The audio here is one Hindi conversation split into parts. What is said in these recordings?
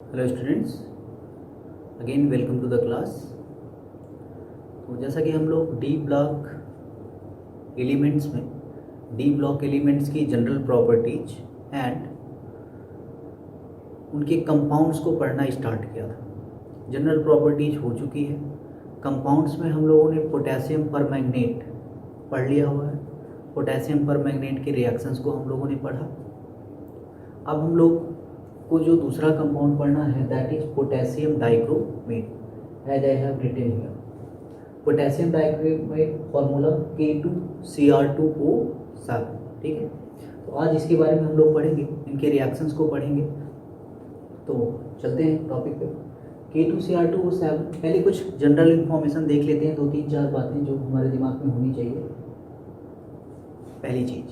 Hello students, again welcome to the class. तो जैसा कि हम लोग डी ब्लॉक एलिमेंट्स की जनरल प्रॉपर्टीज एंड उनके कंपाउंड्स को पढ़ना स्टार्ट किया था। जनरल प्रॉपर्टीज हो चुकी है। कंपाउंड्स में हम लोगों ने पोटेशियम परमैंगनेट पढ़ लिया हुआ है। पोटेशियम परमैंगनेट के रिएक्शंस को हम लोगों ने पढ़ा। अब हम लोग को जो दूसरा कंपाउंड पढ़ना है that is potassium dichromate, as I have written here. Potassium dichromate formula K2Cr2O7, ठीक है। तो आज इसके बारे में हम लोग पढ़ेंगे, इनके रिएक्शंस को पढ़ेंगे। तो चलते हैं टॉपिक पे। K2Cr2O7, पहले कुछ जनरल इंफॉर्मेशन देख लेते हैं, 2-3-4 बातें जो हमारे दिमाग में होनी चाहिए। पहली चीज,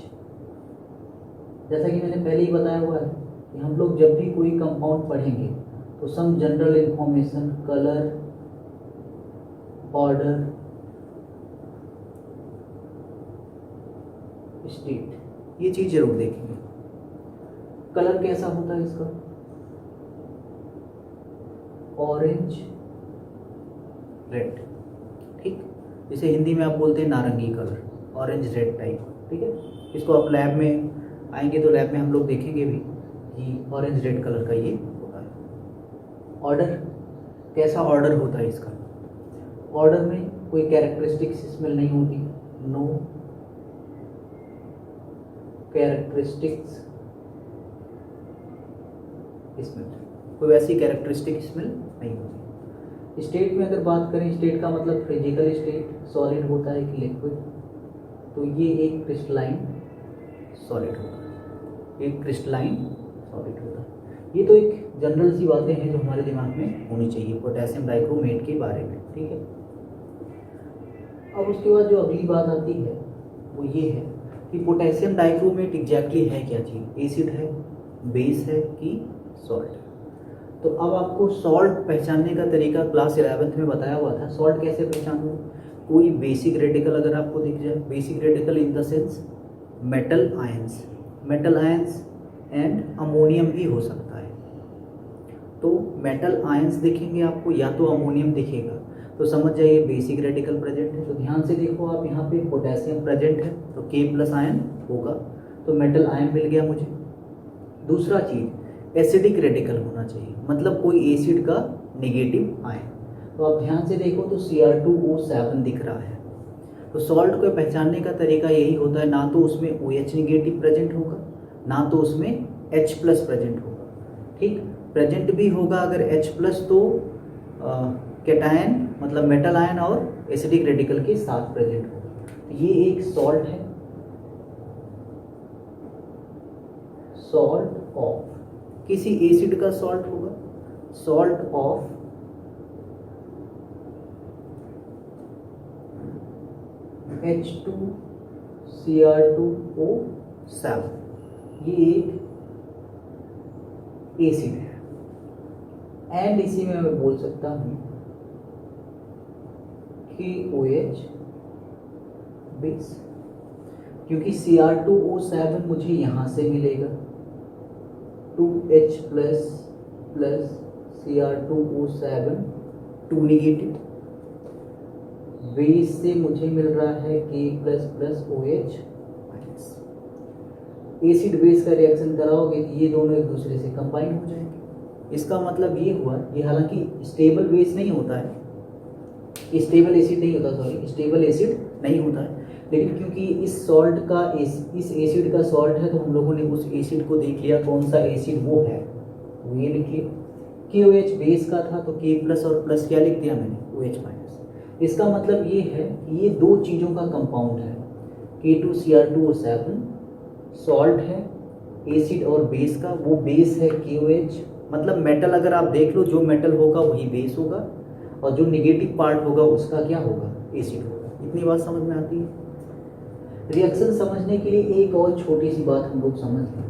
जैसा कि मैंने पहले ही बताया हुआ है कि हम लोग जब भी कोई कंपाउंड पढ़ेंगे तो some general information, colour, order, state, ये चीज जरूर देखेंगे। कलर कैसा होता है इसका? ऑरेंज रेड, ठीक। जिसे हिंदी में आप बोलते हैं नारंगी कलर, ऑरेंज रेड टाइप, ठीक है। इसको आप लैब में आएंगे तो लैब में हम लोग देखेंगे भी कि ऑरेंज रेड कलर का ये होता है। ऑर्डर, कैसा ऑर्डर होता है इसका? ऑर्डर में कोई कैरेक्टरिस्टिक्स स्मेल नहीं होती, नो कैरेक्टरिस्टिक्स स्मेल, कोई वैसी कैरेक्टरिस्टिक स्मेल नहीं होती। स्टेट में अगर बात करें, स्टेट का मतलब फिजिकल स्टेट, सॉलिड होता है कि लिक्विड, तो ये एक क्रिस्टलाइन सॉलिड होता है, एक क्रिस्टलाइन सॉलिड होता है। ये तो एक जनरल सी बातें हैं जो हमारे दिमाग में होनी चाहिए पोटेशियम डाइक्रोमेट के बारे में, ठीक है। अब उसके बाद जो अगली बात आती है वो ये है कि पोटेशियम डाइक्रोमेट एग्जैक्टली है क्या चीज़? एसिड है, बेस है कि सॉल्ट? तो अब आपको सॉल्ट पहचानने का तरीका क्लास 11th में बताया हुआ था। सॉल्ट कैसे पहचानोगे? कोई बेसिक रेडिकल अगर आपको दिख जाए, basic radical in the sense metal ions and ammonium भी हो सकता है। तो मेटल आयंस दिखेंगे आपको या तो अमोनियम दिखेगा, तो समझ जाइए बेसिक रेडिकल प्रेजेंट है। तो ध्यान से देखो आप, यहाँ पे पोटेशियम प्रेजेंट है तो K+ आयन होगा, तो मेटल आयन मिल गया मुझे। दूसरा चीज, एसिडिक रेडिकल होना चाहिए, मतलब कोई एसिड का नेगेटिव आयन। तो आप ध्यान से देखो तो Cr2O7 दिख रहा है। तो सॉल्ट को पहचानने का तरीका यही होता है, ना तो उसमें OH नेगेटिव प्रेजेंट होगा, ना तो उसमें H+ प्रेजेंट होगा, ठीक। प्रेजेंट भी होगा अगर H+ तो कैटायन मतलब मेटल आयन और एसिडिक रेडिकल के साथ प्रेजेंट होगा। ये एक सॉल्ट है, सॉल्ट ऑफ किसी एसिड का सॉल्ट होगा, सॉल्ट ऑफ H2Cr2O7, ये एक एसिड है। एंड इसी में मैं बोल सकता हूं KOH बेस, क्योंकि Cr2O7 मुझे यहां से मिलेगा 2H+ Cr2O7 2 नेगेटिव, बेस से मुझे मिल रहा है K++ OH-। एसिड बेस का रिएक्शन कराओगे तो ये दोनों एक दूसरे से कंबाइन हो जाएंगे। इसका मतलब ये हुआ, ये हालांकि स्टेबल बेस नहीं होता है, स्टेबल एसिड नहीं होता, स्टेबल एसिड नहीं होता है, लेकिन क्योंकि इस सॉल्ट का इस एसिड का सॉल्ट है तो हम लोगों ने उस एसिड को देख लिया कौन सा एसिड वो है, तो ये लिखिए KOH बेस का था तो K+ और प्लस क्या लिख दिया मैंने, OH-। इसका मतलब ये है कि ये दो चीज़ों का कंपाउंड है। K2Cr2O7 सॉल्ट है, एसिड और बेस का, वो बेस है KOH, मतलब मेटल अगर आप देख लो जो मेटल होगा वही बेस होगा और जो नेगेटिव पार्ट होगा उसका क्या होगा, एसिड होगा। इतनी बात समझ में आती है। रिएक्शन समझने के लिए एक और छोटी सी बात हम लोग समझ लें,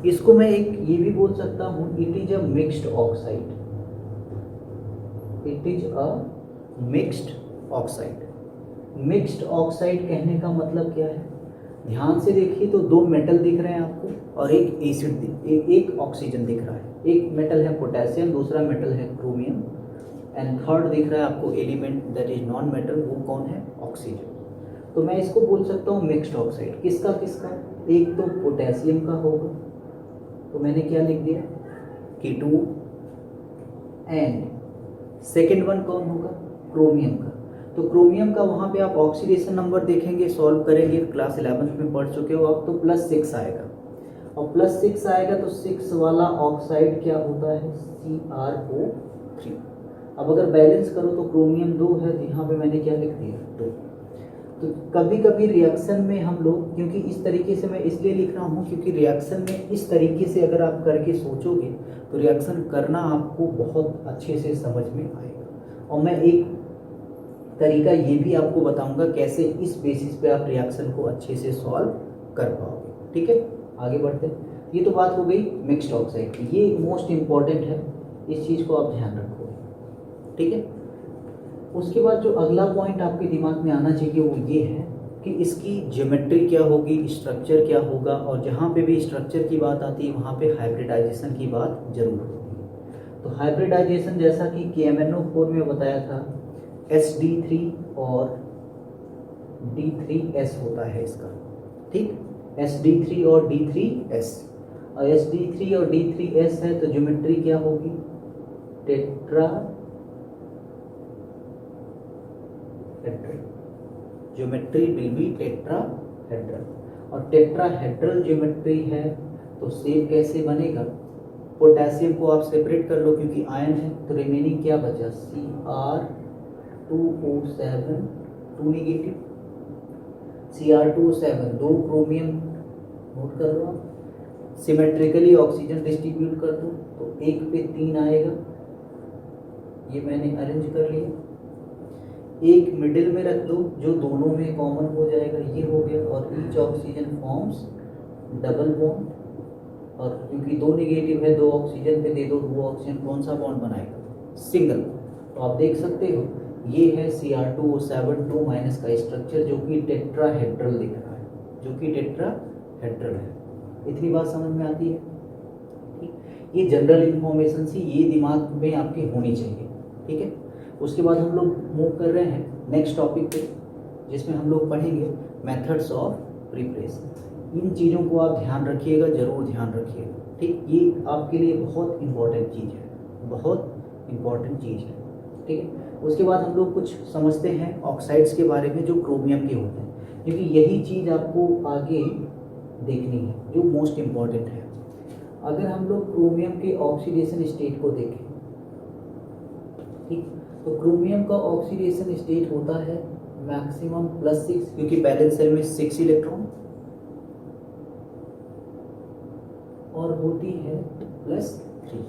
इसको मैं एक ये भी बोल सकता हूँ, it is a mixed oxide, it is a mixed oxide. Mixed oxide कहने का मतलब क्या है? ध्यान से देखिए तो दो मेटल दिख रहे हैं आपको और एक एसिड एक ऑक्सीजन दिख रहा है। एक मेटल है पोटेशियम, दूसरा मेटल है क्रोमियम, एंड थर्ड दिख रहा है आपको element that is non metal, वो कौन है? ऑक्सीजन। तो मैं इसको बोल सकता हूँ मिक्स्ड ऑक्साइड। किसका किसका? एक तो पोटेशियम का होगा, तो मैंने क्या लिख दिया? K2, एंड सेकेंड वन कौन होगा? क्रोमियम का। तो क्रोमियम का वहाँ पे आप ऑक्सीडेशन नंबर देखेंगे, सॉल्व करेंगे, क्लास 11th में पढ़ चुके हो आप, तो +6 आएगा, और +6 आएगा तो 6 वाला ऑक्साइड क्या होता है? CrO3। अब अगर बैलेंस करो तो क्रोमियम 2 है, तो यहाँ पे मैंने क्या लिख दिया? 2। तो कभी कभी रिएक्शन में हम लोग, क्योंकि इस तरीके से मैं इसलिए लिख रहा हूँ क्योंकि रिएक्शन में इस तरीके से अगर आप करके सोचोगे तो रिएक्शन करना आपको बहुत अच्छे से समझ में आएगा। और मैं एक तरीका ये भी आपको बताऊंगा कैसे इस बेसिस पे आप रिएक्शन को अच्छे से सॉल्व कर पाओगे। ठीक है, आगे बढ़ते हैं। ये तो बात हो गई मिक्स्ड ऑक्साइड की, ये मोस्ट इम्पॉर्टेंट है, इस चीज़ को आप ध्यान रखोगे। ठीक है, उसके बाद जो अगला पॉइंट आपके दिमाग में आना चाहिए वो ये है कि इसकी ज्योमेट्री क्या होगी, स्ट्रक्चर क्या होगा, और जहाँ पे भी स्ट्रक्चर की बात आती है वहाँ पे हाइब्रिडाइजेशन की बात जरूर होगी। तो हाइब्रिडाइजेशन जैसा कि KMnO4 में बताया था, SD3 और D3S होता है इसका। ठीक, SD3 और D3S, और SD3 और D3S है तो ज्योमेट्री क्या होगी? Tetra geometry will be tetrahedral, और टेट्राहेड्रल ज्योमेट्री है तो शेप कैसे बनेगा? पोटेशियम को आप सेपरेट कर लो क्योंकि आयन है, तो रिमेनिंग क्या बचा? Cr2O7, 2 negative, Cr2O7, 2 chromium, note कर लो आप, सिमेट्रिकली ऑक्सीजन डिस्ट्रीब्यूट कर दो तो 1 पे 3 आएगा, ये मैंने अरेंज कर लिया। एक मिडिल में रख दो जो दोनों में कॉमन हो जाएगा, ये हो गया, और each oxygen forms double bond, और क्योंकि 2 नेगेटिव है 2 ऑक्सीजन पे दे दो, वो ऑक्सीजन कौन सा बॉन्ड बनाएगा? सिंगल। तो आप देख सकते हो ये है Cr2O7 2 माइनस का स्ट्रक्चर जो कि टेट्राहेड्रल दिख रहा है, जो कि टेट्राहेड्रल है। इतनी बात समझ में आती है? ठीक, ये जनरल इंफॉर्मेशन सी ये दिमाग में आपके होनी चाहिए। ठीक है, उसके बाद हम लोग मूव कर रहे हैं नेक्स्ट टॉपिक पे, जिसमें हम लोग पढ़ेंगे मेथड्स ऑफ प्रिपरेशन। इन चीज़ों को आप ध्यान रखिएगा, जरूर ध्यान रखिएगा। ठीक, ये आपके लिए बहुत इंपॉर्टेंट चीज़ है, बहुत इंपॉर्टेंट चीज़ है। ठीक है, उसके बाद हम लोग कुछ समझते हैं ऑक्साइड्स के बारे में जो क्रोमियम के होते हैं, क्योंकि यही चीज़ आपको आगे देखनी है जो मोस्ट इम्पॉर्टेंट है। अगर हम लोग क्रोमियम के ऑक्सीडेशन स्टेट को देखें, ठीक, तो क्रोमियम का ऑक्सीडेशन स्टेट होता है मैक्सिमम +6, क्योंकि बैलेंस शेल में 6 इलेक्ट्रॉन, और होती है +3।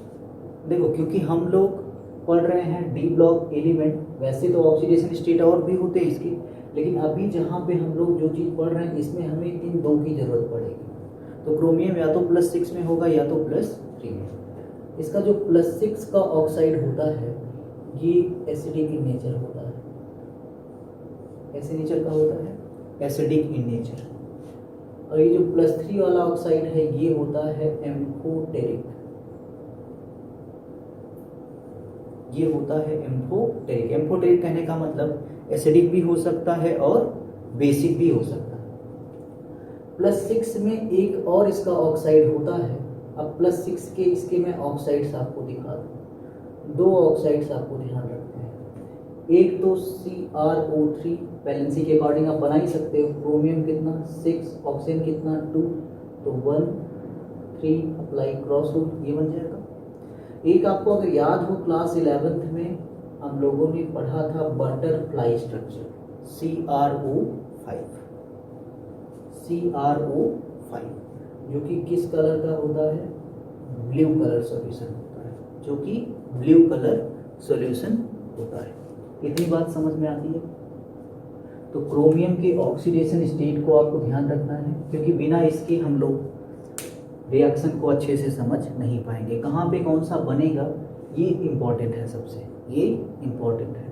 देखो, क्योंकि हम लोग पढ़ रहे हैं डी ब्लॉक एलिमेंट, वैसे तो ऑक्सीडेशन स्टेट और भी होते हैं इसके, लेकिन अभी जहाँ पे हम लोग जो चीज़ पढ़ रहे हैं इसमें हमें इन 2 की ज़रूरत पड़ेगी। तो क्रोमियम या तो +6 में होगा या तो +3 में। इसका जो +6 का ऑक्साइड होता है ये एसिडिक इन नेचर होता है। कैसे नेचर का होता है? Acidic in nature. और ये जो +3 वाला ऑक्साइड है ये होता है एम्फोटेरिक, ये होता है एम्फोटेरिक। एम्फोटेरिक कहने का मतलब एसिडिक भी हो सकता है और बेसिक भी हो सकता है। +6 में एक और इसका ऑक्साइड होता है। अब +6 के इसके मैं ऑक्साइड्स आपको दिखा दूँ, 2 ऑक्साइड्स आपको ध्यान रखते हैं। एक तो CrO3, वैलेंसी के अकॉर्डिंग आप बना ही सकते हो। क्रोमियम कितना? 6, ऑक्सीजन कितना? 2, तो 1 3 अप्लाई क्रॉस रूट, ये बन जाएगा। एक आपको अगर याद हो क्लास 11th में हम लोगों ने पढ़ा था बटरफ्लाई स्ट्रक्चर, CrO5, जो कि किस कलर का होता है? ब्लू कलर सॉल्यूशन होता है, जो कि ब्लू कलर सॉल्यूशन होता है। इतनी बात समझ में आती है? तो क्रोमियम के ऑक्सीडेशन स्टेट को आपको ध्यान रखना है, क्योंकि बिना इसके हम लोग रिएक्शन को अच्छे से समझ नहीं पाएंगे। कहाँ पे कौन सा बनेगा ये इम्पॉर्टेंट है, सबसे ये इम्पॉर्टेंट है।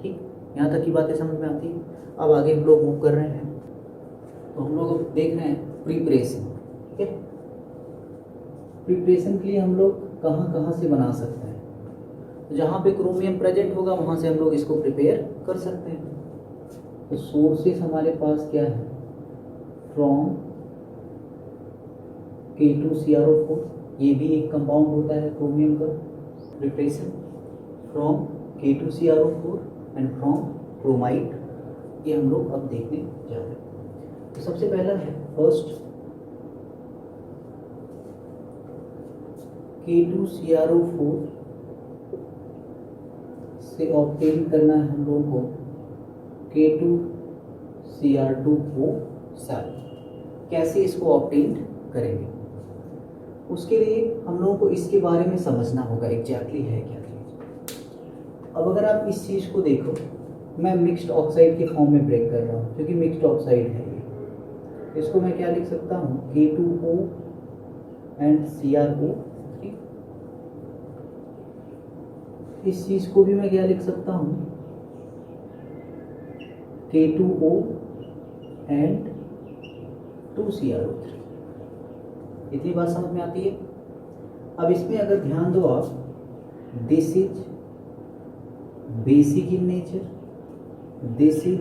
ठीक, यहाँ तक की बातें समझ में आती है। अब आगे हम लोग मूव कर रहे हैं। तो तो हम लोग देख रहे हैं प्रिपरेशन, ठीक है। प्रिपरेशन के लिए हम लोग कहाँ कहाँ से बना सकते हैं, तो जहाँ पे क्रोमियम प्रेजेंट होगा वहाँ से हम लोग इसको प्रिपेयर कर सकते हैं। तो सोर्सेस हमारे पास क्या है, फ्रॉम K2CrO4, ये भी एक कंपाउंड होता है क्रोमियम का। Preparation from K2CrO4 and from chromite, ये हम लोग अब देखने जा रहे हैं। तो सबसे पहला है फर्स्ट K2CrO4 से ऑब्टेन करना है हम लोगों को K2Cr2O7। कैसे इसको ऑब्टेन करेंगे, उसके लिए हम लोगों को इसके बारे में समझना होगा एग्जैक्टली है क्या चीज़। अब अगर आप इस चीज़ को देखो, मैं मिक्स्ड ऑक्साइड के फॉर्म में ब्रेक कर रहा हूँ क्योंकि मिक्स्ड ऑक्साइड है ये। इसको मैं क्या लिख सकता हूँ, K2O एंड CrO। इस चीज़ को भी मैं क्या लिख सकता हूँ, K2O एंड 2CrO3। इतनी बात समझ में आती है। अब इसमें अगर ध्यान दो आप, this is basic in nature, this is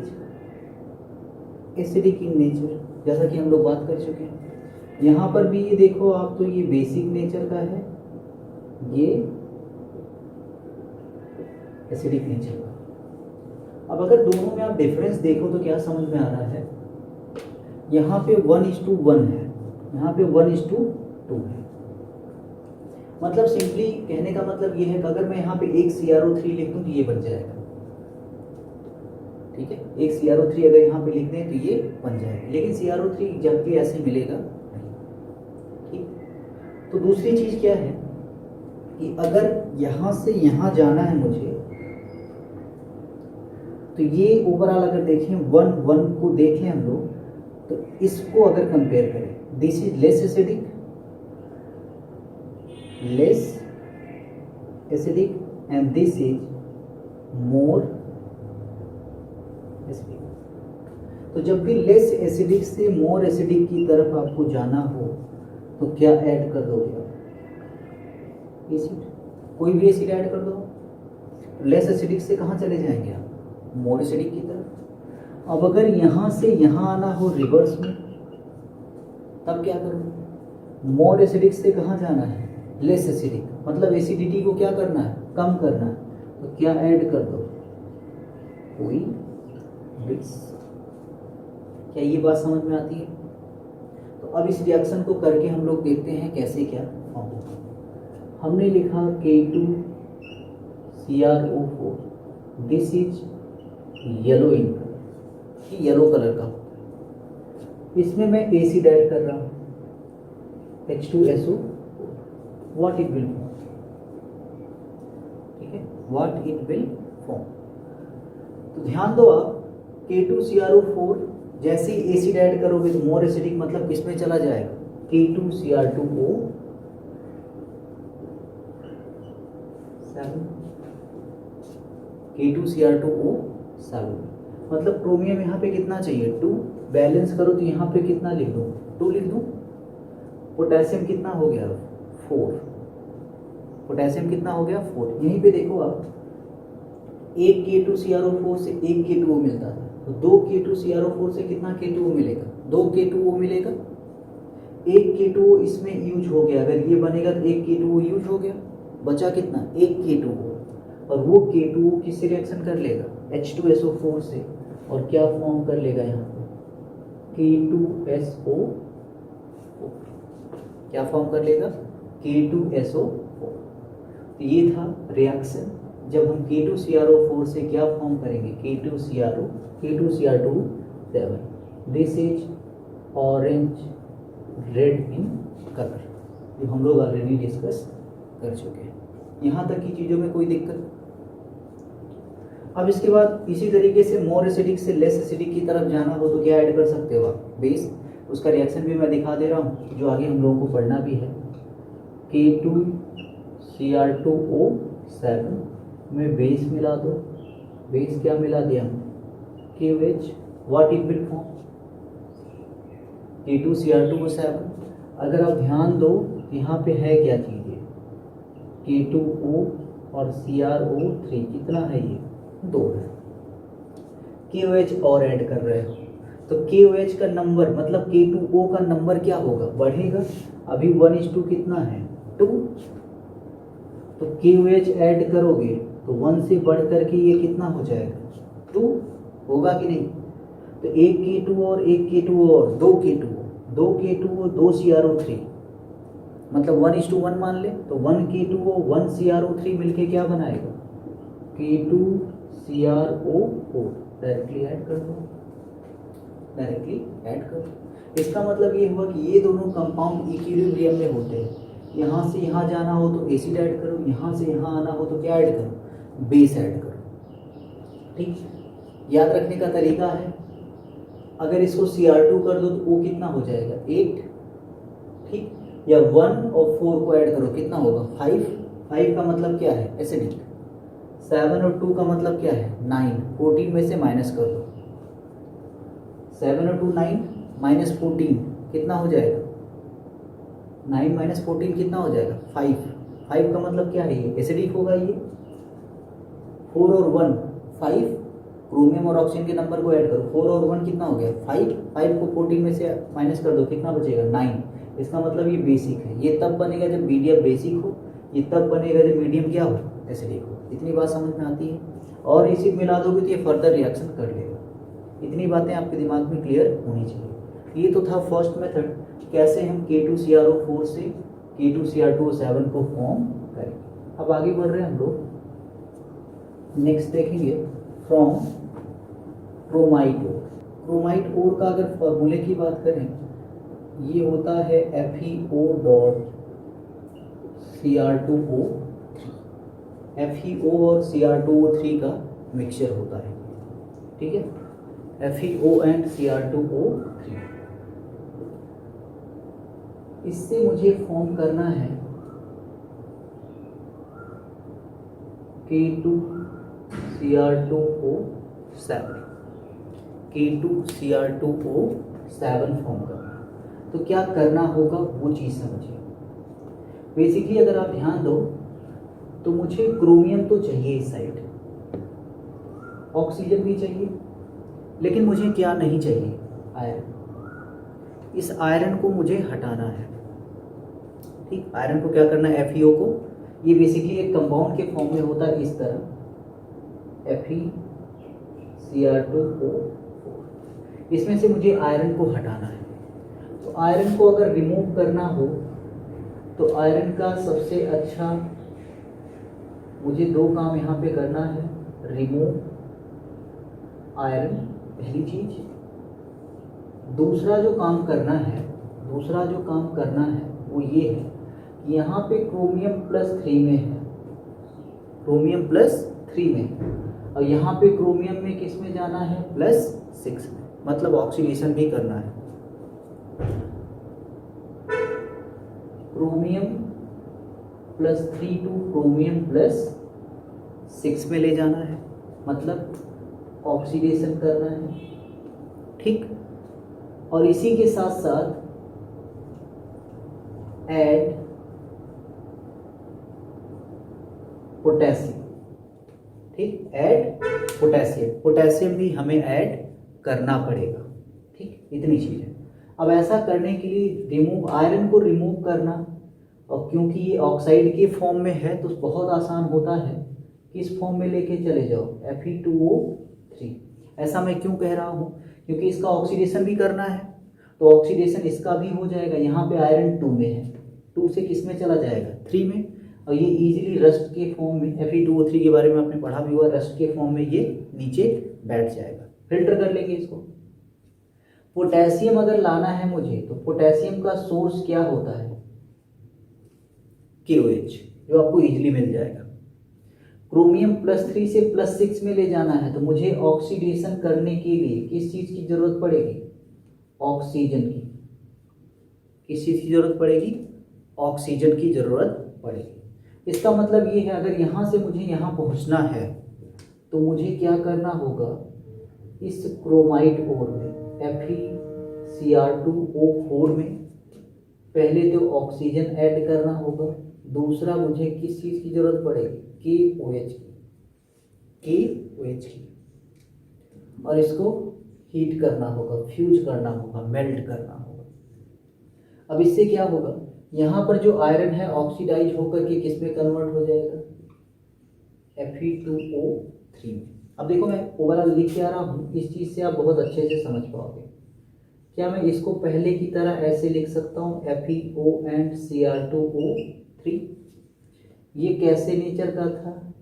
acidic in nature, जैसा कि हम लोग बात कर चुके हैं। यहाँ पर भी ये देखो आप, तो ये बेसिक नेचर का है, ये एसिडिक नेचर का। अब अगर दोनों में आप डिफरेंस देखो तो क्या समझ में आ रहा है, यहाँ पे 1:1 है, यहाँ पे 1:2 है। मतलब सिंपली कहने का मतलब ये है कि अगर मैं यहाँ पे एक CrO3 लिख दूँ तो ये बन जाएगा, ठीक है। एक CrO3 अगर यहाँ पे लिख दें तो ये बन जाएगा, लेकिन CrO3 एग्जैक्टली ऐसे मिलेगा नहीं, ठीक। तो दूसरी चीज़ क्या है कि अगर यहाँ से यहाँ जाना है मुझे, तो ये ओवरऑल अगर देखें 1:1 को देख लें हम लोग, तो इसको अगर कंपेयर करें, this is less acidic and this is more acidic. तो जब भी लेस एसिडिक से मोर एसिडिक की तरफ आपको जाना हो तो क्या ऐड कर दोगे आप, एसिड, कोई भी एसिड ऐड कर दो। लेस एसिडिक से कहाँ चले जाएंगे आप, मोर एसिडिक की तरफ। अब अगर यहाँ से यहाँ आना हो रिवर्स में, तब क्या करूँ, मोर एसिडिक से कहाँ जाना है, लेस एसिडिक, मतलब एसिडिटी को क्या करना है, कम करना है। तो क्या ऐड कर दो, कोई बिट्स। क्या ये बात समझ में आती है? तो अब इस रिएक्शन को करके हम लोग देखते हैं कैसे क्या फॉर्म होगा। हमने लिखा K2CrO4, this is yellow in colour, yellow colour का। इसमें मैं एसिड ऐड कर रहा हूँ, H2SO, what it will form, ठीक है, व्हाट इट विल फॉर्म। तो ध्यान दो आप, K2CrO4 जैसे ही एसिड ऐड करोगे तो मोर एसिडिक मतलब किसमें चला जाएगा, K2CrO7 मतलब क्रोमियम यहाँ पे कितना चाहिए, 2। बैलेंस करो तो यहाँ पे कितना लिख दूँ, 2 लिख दूँ। पोटेशियम कितना हो गया, 4। पोटेशियम कितना हो गया, 4। यहीं पे देखो आप, एक K2CrO4 से एक K2O मिलता है, तो 2 K2CrO4 से कितना K2O मिलेगा, 2 K2O मिलेगा। एक K2O इसमें यूज हो गया, अगर ये बनेगा तो एक K2O यूज हो गया, बचा कितना, एक K2O। और वो K2O किससे रिएक्शन कर लेगा, H2SO4 से, और क्या फॉर्म कर लेगा यहाँ पे, K2SO4। क्या फॉर्म कर लेगा, K2SO4। तो ये था रिएक्शन जब हम K2CrO4 से क्या फॉर्म करेंगे, K2Cr2O7। This is orange red in colour, जो हम लोग ऑलरेडी डिस्कस कर चुके हैं। यहाँ तक की चीज़ों में कोई दिक्कत। अब इसके बाद इसी तरीके से मोर एसिडिक से लेस एसिडिक की तरफ जाना हो तो क्या ऐड कर सकते हो आप, बेस। उसका रिएक्शन भी मैं दिखा दे रहा हूँ, जो आगे हम लोगों को पढ़ना भी है। K2Cr2O7 में बेस मिला दो, बेस क्या मिला दिया हम, KOH, what it will form, K2Cr2O7। अगर आप ध्यान दो यहाँ पे है क्या चीज़ें, K2O और CrO3 कितना है, ये 2 है। KOH और ऐड कर रहे हो तो KOH का नंबर मतलब K2O का नंबर क्या होगा, बढ़ेगा। अभी 1:2 कितना है, 2। तो KOH ऐड करोगे तो 1 से बढ़ करके ये कितना हो जाएगा, 2 होगा कि नहीं। तो एक K2 और एक K2 और 2 K2O 2 CrO3 मतलब 1:1 मान ले तो 1 K2O 1 CrO3 मिलके क्या बनाएगा, K2CrO4। डायरेक्टली ऐड कर दो, डायरेक्टली ऐड कर दो। इसका मतलब ये हुआ कि ये दोनों कंपाउंड इक्विलिब्रियम में होते हैं। यहाँ से यहाँ जाना हो तो एसिड ऐड करो, यहाँ से यहाँ आना हो तो क्या ऐड करो, बेस ऐड करो। ठीक, याद रखने का तरीका है, अगर इसको Cr2 कर दो तो O कितना हो जाएगा, 8। ठीक, या 1 और 4 को ऐड करो कितना होगा, 5। 5 का मतलब क्या है, एसिडिक। 7 और 2 का मतलब क्या है, 9। 14 में से माइनस कर दो, 7 और 2 9 माइनस 14 कितना हो जाएगा, 9 माइनस 14 कितना हो जाएगा, 5। 5 का मतलब क्या है, ये एसिडिक होगा। ये 4 और 1 5, क्रोमियम और ऑक्सीजन के नंबर को ऐड करो, 4 और 1 कितना हो गया, 5। 5 को 14 में से माइनस कर दो कितना बचेगा, 9। इसका मतलब ये बेसिक है। ये तब बनेगा जब मीडियम बेसिक हो, ये तब बनेगा जब मीडियम क्या हो, एसिडिक हो। इतनी बात समझ में आती है। और एसिड मिला दोगे तो ये फर्दर रिएक्शन कर लेगा। इतनी बातें आपके दिमाग में क्लियर होनी चाहिए। ये तो था फर्स्ट मेथड, कैसे हम K2CrO4 से K2Cr2O7 को फॉर्म करें। अब आगे बढ़ रहे हैं हम लोग, नेक्स्ट देखेंगे फ्रॉम क्रोमाइट ओर। क्रोमाइट ओर का अगर फॉर्मूले की बात करें, ये होता है FeO.Cr2O। FeO और Cr2O3 का मिक्सचर होता है, ठीक है, FeO एंड Cr2O3। इससे मुझे फॉर्म करना है K2Cr2O7। K2Cr2O7 फॉर्म करना है तो क्या करना होगा वो चीज़ समझिए। बेसिकली अगर आप ध्यान दो तो मुझे क्रोमियम तो चाहिए इस साइड, ऑक्सीजन भी चाहिए, लेकिन मुझे क्या नहीं चाहिए, आयरन। इस आयरन को मुझे हटाना है। ठीक, आयरन को क्या करना है, FeO को, ये बेसिकली एक कंपाउंड के फॉर्म में होता है इस तरह, FeCr2O4। इसमें से मुझे आयरन को हटाना है। तो आयरन को अगर रिमूव करना हो तो आयरन का सबसे अच्छा मुझे 2 काम यहाँ पे करना है, रिमूव आयरन पहली चीज। दूसरा जो काम करना है वो ये है कि यहाँ पे क्रोमियम +3 में है, क्रोमियम +3 में, और यहाँ पे क्रोमियम में किस में जाना है, +6 में, मतलब ऑक्सीडेशन भी करना है। क्रोमियम +3 टू क्रोमियम +6 में ले जाना है, मतलब ऑक्सीडेशन करना है। ठीक, और इसी के साथ साथ ऐड पोटेशियम। ठीक, ऐड पोटेशियम भी हमें ऐड करना पड़ेगा। ठीक, इतनी चीज़ है। अब ऐसा करने के लिए रिमूव आयरन को रिमूव करना, और क्योंकि ये ऑक्साइड के फॉर्म में है तो बहुत आसान होता है, किस फॉर्म में लेके चले जाओ, Fe2O3। ऐसा मैं क्यों कह रहा हूँ, क्योंकि इसका ऑक्सीडेशन भी करना है, तो ऑक्सीडेशन इसका भी हो जाएगा। यहाँ पे आयरन 2 में है, 2 से किस में चला जाएगा, 3 में, और ये इजीली रस्ट के फॉर्म में, Fe2O3 के बारे में आपने पढ़ा भी हुआ, रस्ट के फॉर्म में ये नीचे बैठ जाएगा। फिल्टर कर लेंगे इसको। पोटेशियम अगर लाना है मुझे तो पोटेशियम का सोर्स क्या होता है, KOH, जो आपको इजीली मिल जाएगा। क्रोमियम +3 से +6 में ले जाना है तो मुझे ऑक्सीडेशन करने के लिए किस चीज़ की जरूरत पड़ेगी, ऑक्सीजन की। किस चीज़ की जरूरत पड़ेगी, ऑक्सीजन की जरूरत पड़ेगी। इसका मतलब ये है, अगर यहाँ से मुझे यहाँ पहुँचना है तो मुझे क्या करना होगा, इस क्रोमाइट ओर में Cr2O4 में पहले तो ऑक्सीजन ऐड करना होगा, दूसरा मुझे किस चीज़ की ज़रूरत पड़ेगी, KOH की, और इसको हीट करना होगा, फ्यूज करना होगा, मेल्ट करना होगा। अब इससे क्या होगा, यहाँ पर जो आयरन है ऑक्सीडाइज होकर के किस में कन्वर्ट हो जाएगा, Fe2O3 में। अब देखो मैं ओवरऑल लिख के आ रहा हूँ, इस चीज़ से आप बहुत अच्छे से समझ पाओगे। क्या मैं इसको पहले की तरह ऐसे लिख सकता हूँ FeO and Cr2O3? ये कैसे नेचर का था,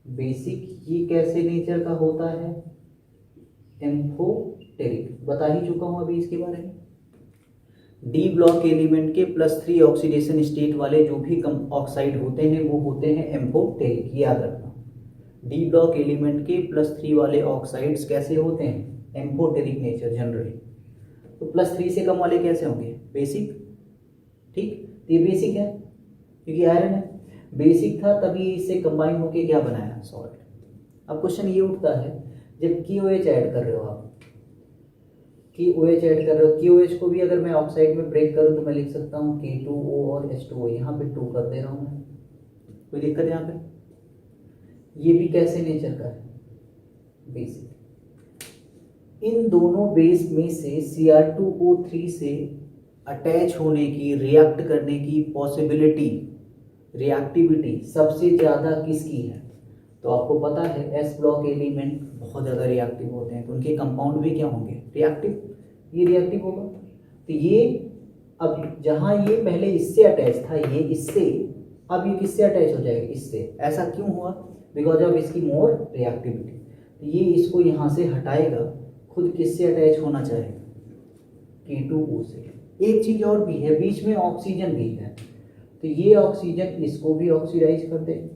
बेसिक। ये कैसे नेचर का होता है, एम्फोटेरिक। बता ही चुका हूँ अभी इसके बारे में। डी ब्लॉक एलिमेंट के +3 ऑक्सीडेशन स्टेट वाले जो भी ऑक्साइड होते हैं वो होते हैं एम्फोटेरिक, याद रखना। डी ब्लॉक एलिमेंट के +3 वाले ऑक्साइड्स कैसे होते हैं, एम्फोटेरिक नेचर जनरली। तो +3 से कम वाले कैसे होंगे, बेसिक। ठीक, ये बेसिक है क्योंकि आयरन है, बेसिक था तभी इससे कंबाइन होके क्या बनाया, सॉल्ट। अब क्वेश्चन ये उठता है, जब KOH ऐड कर रहे हो आप, KOH ऐड कर रहे हो, KOH को भी अगर मैं ऑक्साइड में ब्रेक करूं तो मैं लिख सकता हूँ K2O और H2O, यहाँ पे 2 कर दे रहा हूँ मैं, कोई दिक्कत यहाँ पे। ये भी कैसे नेचर का है, बेसिक। इन दोनों बेस में से Cr2O3 से अटैच होने की, रिएक्ट करने की पॉसिबिलिटी, रिएक्टिविटी सबसे ज़्यादा किसकी है, तो आपको पता है S ब्लॉक एलिमेंट बहुत ज़्यादा रिएक्टिव होते हैं, तो उनके कंपाउंड भी क्या होंगे, रिएक्टिव। ये रिएक्टिव होगा, तो ये अब जहाँ ये पहले इससे अटैच था, ये इससे, अब ये किससे अटैच हो जाएगा, इससे। ऐसा क्यों हुआ, बिकॉज ऑफ इसकी मोर रिएक्टिविटी। तो ये इसको यहाँ से हटाएगा, खुद किससे अटैच होना चाहेगा, K2O से। एक चीज़ और भी है, बीच में ऑक्सीजन भी है, तो ये ऑक्सीजन इसको भी ऑक्सीडाइज कर देगा,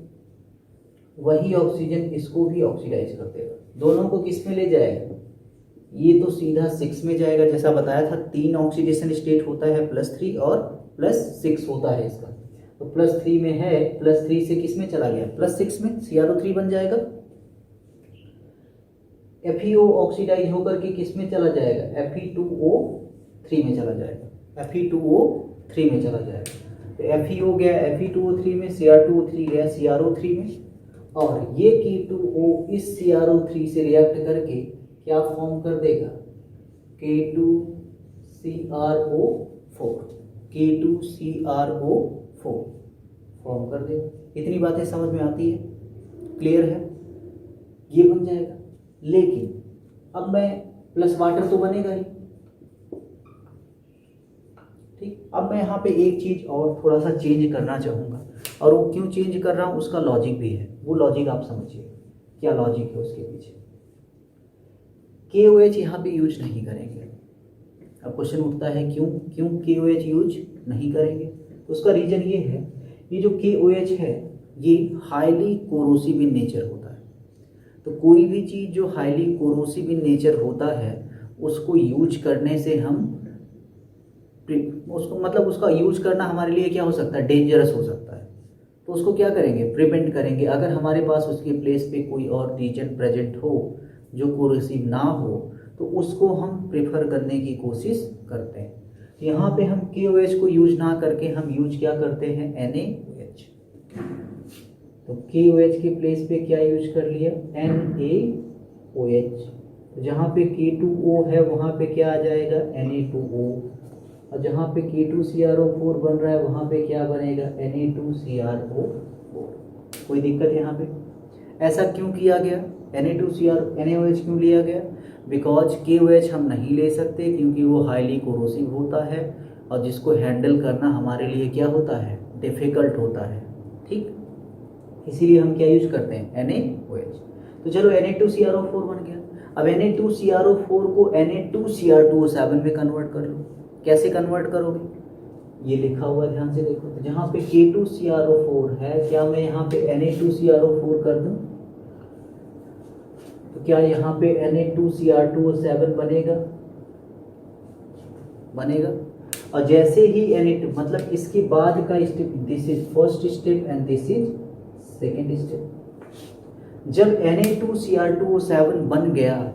वही ऑक्सीजन इसको भी ऑक्सीडाइज कर देगा। दोनों को किस में ले जाएगा, ये तो सीधा 6 में जाएगा, जैसा बताया था 3 ऑक्सीडेशन स्टेट होता है, +3 और +6 होता है इसका। तो +3 में है, +3 से किस में चला गया, +6 में, Cr3 बन जाएगा। FeO ऑक्सीडाइज होकर के किस में चला जाएगा, Fe2O3 में चला जाएगा, Fe2O3 में चला जाएगा। तो FeO गया Fe2O3 में, Cr2O3 गया CrO3 में, और ये K2O इस CrO3 से रिएक्ट करके क्या फॉर्म कर देगा, K2CrO4 फॉर्म कर देगा। इतनी बातें समझ में आती है, क्लियर है, ये बन जाएगा। लेकिन अब मैं प्लस वाटर तो बनेगा ही, ठीक। अब मैं यहाँ पे एक चीज और थोड़ा सा चेंज करना चाहूँगा, और वो क्यों चेंज कर रहा हूँ उसका लॉजिक भी है, वो लॉजिक आप समझिए, क्या लॉजिक है उसके पीछे। KOH यहाँ पे यूज नहीं करेंगे। अब क्वेश्चन उठता है क्यों KOH यूज नहीं करेंगे, तो उसका रीजन ये है, ये जो KOH है ये हाईली कोरोसिव इन नेचर होता है। तो कोई भी चीज़ जो हाईली कोरोसिव इन नेचर होता है उसको यूज करने से हम उसको मतलब उसका यूज करना हमारे लिए क्या हो सकता है, डेंजरस हो सकता है। तो उसको क्या करेंगे, प्रिवेंट करेंगे। अगर हमारे पास उसके प्लेस पे कोई और रीजन प्रेजेंट हो जो कोरोसिव ना हो तो उसको हम प्रेफर करने की कोशिश करते हैं। तो यहाँ पे हम KOH को यूज ना करके हम यूज क्या करते हैं, NaOH। तो KOH के प्लेस पे क्या यूज कर लिया, NaOH। तो जहाँ पे K2O है वहाँ पे क्या आ जाएगा, Na2O, और जहाँ पे K2CrO4 बन रहा है वहाँ पे क्या बनेगा, Na2CrO4। कोई दिक्कत यहाँ पे, ऐसा क्यों किया गया, NaOH क्यों लिया गया, बिकॉज KOH हम नहीं ले सकते क्योंकि वो हाईली कोरोसिव होता है और जिसको हैंडल करना हमारे लिए क्या होता है, डिफिकल्ट होता है, ठीक। इसीलिए हम क्या यूज करते हैं, NaOH। तो चलो Na2CrO4 बन गया। अब Na2CrO4 को Na2Cr2O7 में कन्वर्ट कर लो। कैसे कन्वर्ट करोगे, ये लिखा हुआ ध्यान से देखो। तो जहाँ पे K2CrO4 है, क्या मैं यहाँ पे Na2CrO4 कर दूं, तो क्या यहाँ पे Na2Cr2O7 बनेगा। और जैसे ही Na2 मतलब इसके बाद का step, this is first step and this is second step. जब Na2Cr2O7 बन गया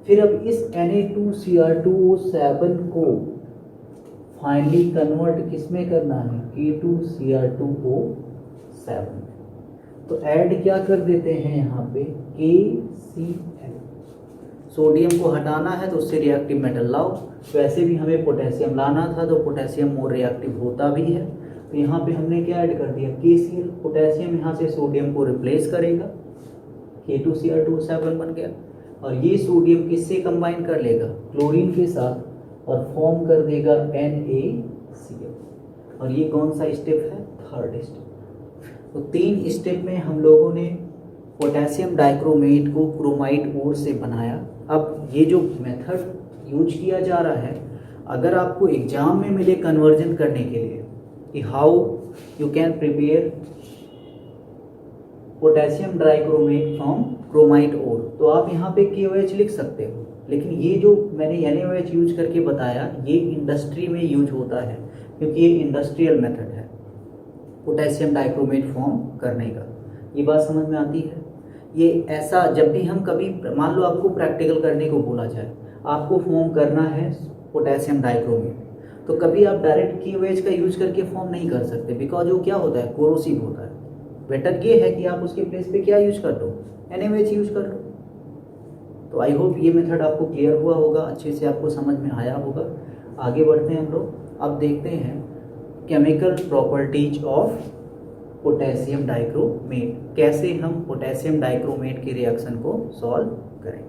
फिर अब इस Na2Cr2O7 को फाइनली कन्वर्ट किसमें करना है, K2Cr2O7। तो ऐड क्या कर देते हैं यहाँ पे, KCl। सोडियम को हटाना है तो उससे रिएक्टिव मेटल लाओ, वैसे भी हमें पोटेशियम लाना था तो पोटेशियम मोर रिएक्टिव होता भी है, तो यहाँ पे हमने क्या ऐड कर दिया, KCl। पोटेशियम यहाँ से सोडियम को रिप्लेस करेगा, K2Cr2O7 बन गया। और ये सोडियम किससे कंबाइन कर लेगा, क्लोरीन के साथ, और फॉर्म कर देगा NaCl। और ये कौन सा स्टेप है, थर्ड स्टेप। तो 3 स्टेप में हम लोगों ने पोटेशियम डाइक्रोमेट को क्रोमाइट ओर से बनाया। अब ये जो मेथड यूज किया जा रहा है, अगर आपको एग्जाम में मिले कन्वर्जन करने के लिए कि how you can prepare potassium dichromate from chromite ore, तो आप यहाँ पे KOH लिख सकते हो। लेकिन ये जो मैंने NaOH यूज करके बताया, ये इंडस्ट्री में यूज होता है, क्योंकि ये इंडस्ट्रियल मेथड है पोटेशियम डाइक्रोमेट फॉर्म करने का। ये बात समझ में आती है। ये ऐसा जब भी हम कभी, मान लो आपको प्रैक्टिकल करने को बोला जाए, आपको फॉर्म करना है पोटेशियम डाइक्रोमेट, तो कभी आप डायरेक्ट KOH का यूज करके फॉर्म नहीं कर सकते, बिकॉज वो क्या होता है, कोरोसिव होता है। बेटर ये है कि आप उसके प्लेस पे क्या यूज कर दो, NaOH यूज कर लो। तो आई होप ये मेथड आपको क्लियर हुआ होगा, अच्छे से आपको समझ में आया होगा। आगे बढ़ते हैं हम लोग, अब देखते हैं chemical properties of potassium dichromate, कैसे हम पोटेशियम डाइक्रोमेट के रिएक्शन को सॉल्व करेंगे।